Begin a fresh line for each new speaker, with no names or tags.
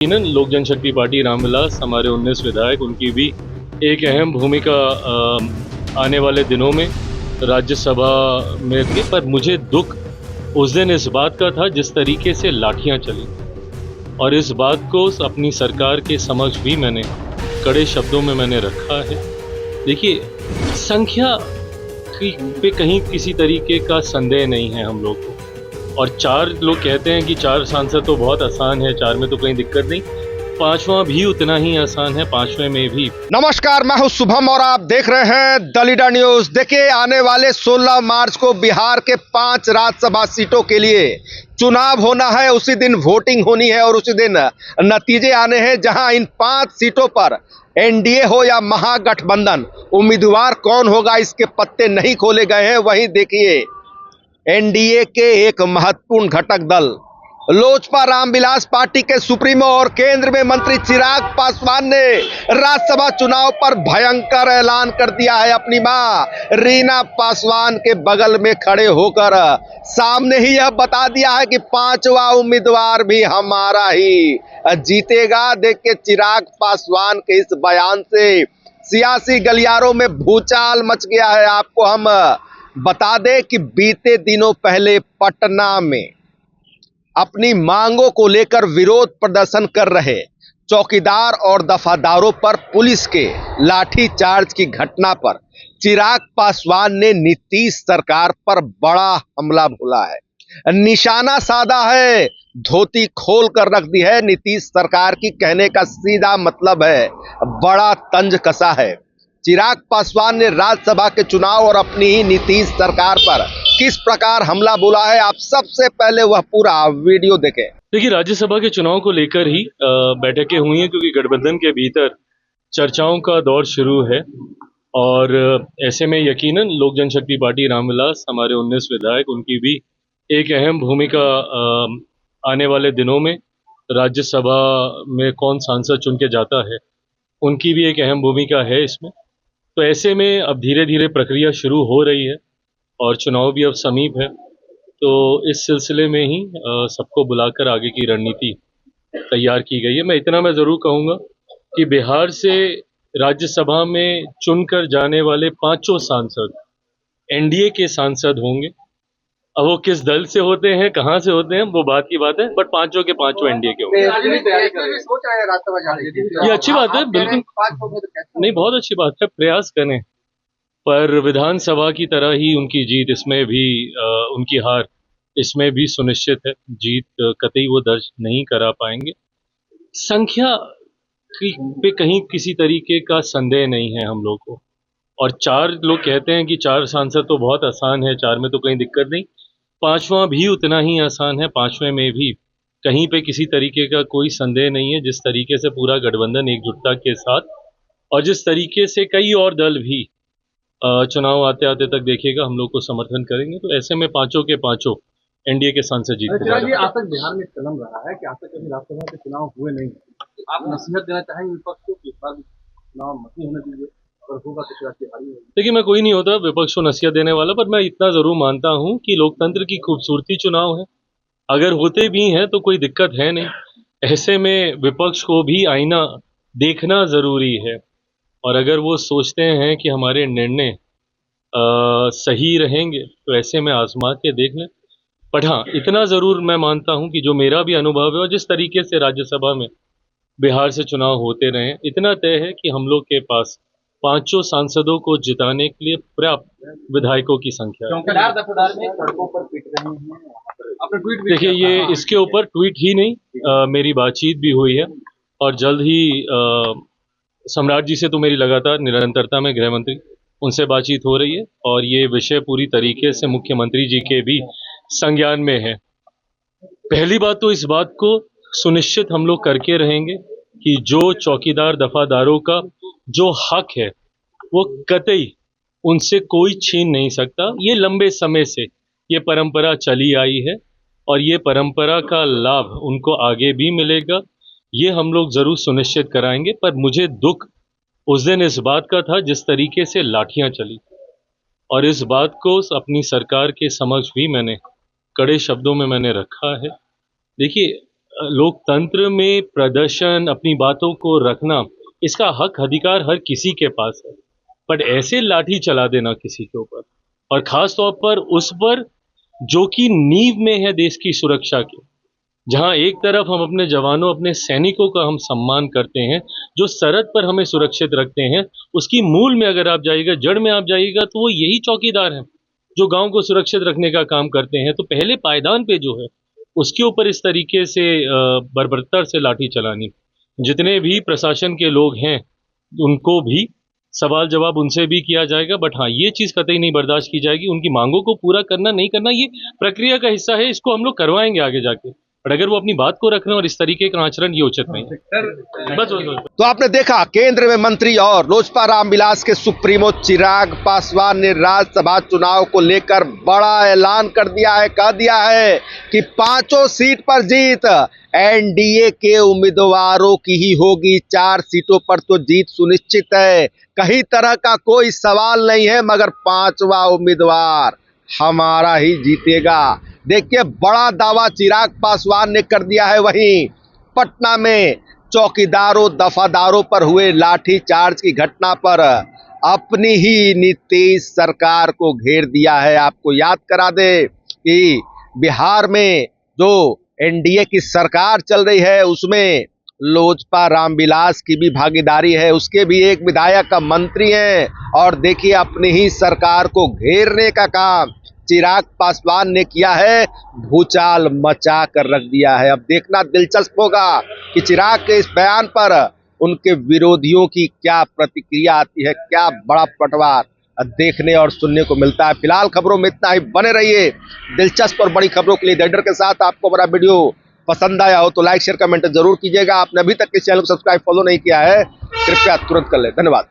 यकीनन लोक जनशक्ति पार्टी रामविलास हमारे 19 विधायक उनकी भी एक अहम भूमिका आने वाले दिनों में राज्यसभा में थी। पर मुझे दुख उस दिन इस बात का था जिस तरीके से लाठियां चली, और इस बात को अपनी सरकार के समक्ष भी मैंने कड़े शब्दों में मैंने रखा है। देखिए, संख्या पे कहीं किसी तरीके का संदेह नहीं है हम लोग को, और 4 लोग कहते हैं कि 4 सांसद तो बहुत आसान है, 4 में तो कोई दिक्कत नहीं, 5वां भी उतना ही आसान है, 5वें में भी।
नमस्कार, मैं हूं शुभम और आप देख रहे हैं द लीडर न्यूज। देखिए, आने वाले 16 मार्च को बिहार के 5 राज्यसभा सीटों के लिए चुनाव होना है। उसी दिन वोटिंग होनी है और उसी दिन नतीजे आने हैं, जहां इन 5 सीटों पर एनडीए हो या महागठबंधन, उम्मीदवार कौन होगा इसके पत्ते नहीं खोले गए हैं। वहीं देखिए, एनडीए के एक महत्वपूर्ण घटक दल लोजपा रामविलास पार्टी के सुप्रीमो और केंद्र में मंत्री चिराग पासवान ने राज्यसभा चुनाव पर भयंकर ऐलान कर दिया है। अपनी मां रीना पासवान के बगल में खड़े होकर सामने ही यह बता दिया है कि 5वां उम्मीदवार भी हमारा ही जीतेगा। देखिए, चिराग पासवान के इस बयान से सियासी गलियारों में भूचाल मच गया है। आपको हम बता दें कि बीते दिनों पहले पटना में अपनी मांगों को लेकर विरोध प्रदर्शन कर रहे चौकीदार और दफादारों पर पुलिस के लाठीचार्ज की घटना पर चिराग पासवान ने नीतीश सरकार पर बड़ा हमला बोला है। निशाना साधा है, धोती खोल कर रख दी है। नीतीश सरकार की कहने का सीधा मतलब है बड़ा तंज कसा है। चिराग पासवान ने राज्यसभा के चुनाव और अपनी ही नीतीश सरकार पर किस प्रकार हमला बोला है, आप सबसे पहले वह पूरा वीडियो देखें।
देखिए, राज्यसभा के चुनाव को लेकर ही बैठकें हुई हैं, क्योंकि गठबंधन के भीतर चर्चाओं का दौर शुरू है, और ऐसे में यकीनन लोक जनशक्ति पार्टी रामविलास हमारे 19 विधायक उनकी भी एक अहम भूमिका आने वाले दिनों में राज्यसभा में कौन सांसद चुन के जाता है, उनकी भी एक अहम भूमिका है इसमें। तो ऐसे में अब धीरे धीरे प्रक्रिया शुरू हो रही है और चुनाव भी अब समीप है, तो इस सिलसिले में ही सबको बुलाकर आगे की रणनीति तैयार की गई है। मैं ज़रूर कहूँगा कि बिहार से राज्यसभा में चुनकर जाने वाले 5 सांसद एनडीए के सांसद होंगे। अब वो किस दल से होते हैं, कहाँ से होते हैं, वो बात की बात है, बट 5 के 5 एनडीए के होंगे। ये अच्छी बात है, बिल्कुल नहीं, बहुत अच्छी बात है, प्रयास करें, पर विधानसभा की तरह ही उनकी जीत इसमें भी उनकी हार इसमें भी सुनिश्चित है। जीत कतई वो दर्ज नहीं करा पाएंगे। संख्या पे कहीं किसी तरीके का संदेह नहीं है हम लोग को, और 4 लोग कहते हैं कि 4 सांसद तो बहुत आसान है, 4 में तो कोई दिक्कत नहीं, 5वां भी उतना ही आसान है, 5वें में भी कहीं पे किसी तरीके का कोई संदेह नहीं है। जिस तरीके से पूरा गठबंधन एकजुटता के साथ, और जिस तरीके से कई और दल भी चुनाव आते आते तक देखिएगा हम लोग को समर्थन करेंगे, तो ऐसे में 5 के 5 एनडीए के सांसद जीत
आज तक बिहार में कलम रहा है कि आज तक कभी राज्यसभा के चुनाव हुए नहीं। आप नसीहत देना चाहेंगे विपक्ष को कि इस बार चुनाव मत ही होने दीजिए, अगर होगा तो फिर हारी होगी।
देखिए, मैं कोई नहीं होता विपक्ष को नसीहत देने वाला, पर मैं इतना जरूर मानता हूं कि लोकतंत्र की खूबसूरती चुनाव है। अगर होते भी हैं तो कोई दिक्कत है नहीं। ऐसे में विपक्ष को भी आईना देखना जरूरी है, और अगर वो सोचते हैं कि हमारे निर्णय सही रहेंगे तो ऐसे में आजमा के देख लें। पर हाँ, इतना ज़रूर मैं मानता हूं कि जो मेरा भी अनुभव है और जिस तरीके से राज्यसभा में बिहार से चुनाव होते रहे, इतना तय है कि हम लोग के पास 5 सांसदों को जिताने के लिए पर्याप्त विधायकों की संख्या है।
सड़कों पर पीट रहे हैं।
देखिए, ये इसके ऊपर ट्वीट ही नहीं, मेरी बातचीत भी हुई है, और जल्द ही सम्राट जी से तो मेरी लगातार निरंतरता में गृह मंत्री, उनसे बातचीत हो रही है, और ये विषय पूरी तरीके से मुख्यमंत्री जी के भी संज्ञान में है। पहली बात तो इस बात को सुनिश्चित हम लोग करके रहेंगे कि जो चौकीदार दफादारों का जो हक है वो कतई उनसे कोई छीन नहीं सकता। ये लंबे समय से ये परंपरा चली आई है, और ये परंपरा का लाभ उनको आगे भी मिलेगा, ये हम लोग जरूर सुनिश्चित कराएंगे। पर मुझे दुख उस दिन इस बात का था जिस तरीके से लाठियां चली, और इस बात को अपनी सरकार के समक्ष भी मैंने कड़े शब्दों में मैंने रखा है। देखिए, लोकतंत्र में प्रदर्शन, अपनी बातों को रखना, इसका हक अधिकार हर किसी के पास है। बट ऐसे लाठी चला देना किसी के ऊपर, और खास तौर पर उस पर जो कि नींव में है देश की सुरक्षा की, जहां एक तरफ हम अपने जवानों, अपने सैनिकों का हम सम्मान करते हैं, जो सरहद पर हमें सुरक्षित रखते हैं, उसकी मूल में अगर आप जाइएगा, जड़ में आप जाइएगा, तो वो यही चौकीदार हैं जो गांव को सुरक्षित रखने का काम करते हैं। तो पहले पायदान पे जो है उसके ऊपर इस तरीके से बर्बरता से लाठी चलानी, जितने भी प्रशासन के लोग हैं उनको भी सवाल जवाब उनसे भी किया जाएगा। बट हाँ, ये चीज़ कतई नहीं बर्दाश्त की जाएगी। उनकी मांगों को पूरा करना नहीं करना ये प्रक्रिया का हिस्सा है, इसको हम लोग करवाएंगे आगे जाके। बट अगर वो अपनी बात को रख रहे हैं और इस तरीके का आचरण, ये उचित नहीं है। बस।
तो आपने देखा, केंद्र में मंत्री और लोजपा रामविलास के सुप्रीमो चिराग पासवान ने राज्यसभा चुनाव को लेकर बड़ा ऐलान कर दिया है। कह दिया है कि 5 सीट पर जीत एनडीए के उम्मीदवारों की ही होगी। 4 सीटों पर तो जीत सुनिश्चित है, कहीं तरह का कोई सवाल नहीं है, मगर 5वां उम्मीदवार हमारा ही जीतेगा। देखिए, बड़ा दावा चिराग पासवान ने कर दिया है। वहीं पटना में चौकीदारों दफादारों पर हुए लाठीचार्ज की घटना पर अपनी ही नीतीश सरकार को घेर दिया है। आपको याद करा दे कि बिहार में जो एनडीए की सरकार चल रही है उसमें लोजपा रामविलास की भी भागीदारी है, उसके भी एक विधायक का मंत्री हैं। और देखिए, अपनी ही सरकार को घेरने का काम चिराग पासवान ने किया है, भूचाल मचा कर रख दिया है। अब देखना दिलचस्प होगा कि चिराग के इस बयान पर उनके विरोधियों की क्या प्रतिक्रिया आती है, क्या बड़ा पटवार देखने और सुनने को मिलता है। फिलहाल खबरों में इतना ही, बने रहिए दिलचस्प और बड़ी खबरों के लिए दैडर के साथ। आपको हमारा वीडियो पसंद आया हो तो लाइक शेयर कमेंट जरूर कीजिएगा। आपने अभी तक इस चैनल को सब्सक्राइब फॉलो नहीं किया है, कृपया तुरंत कर ले। धन्यवाद।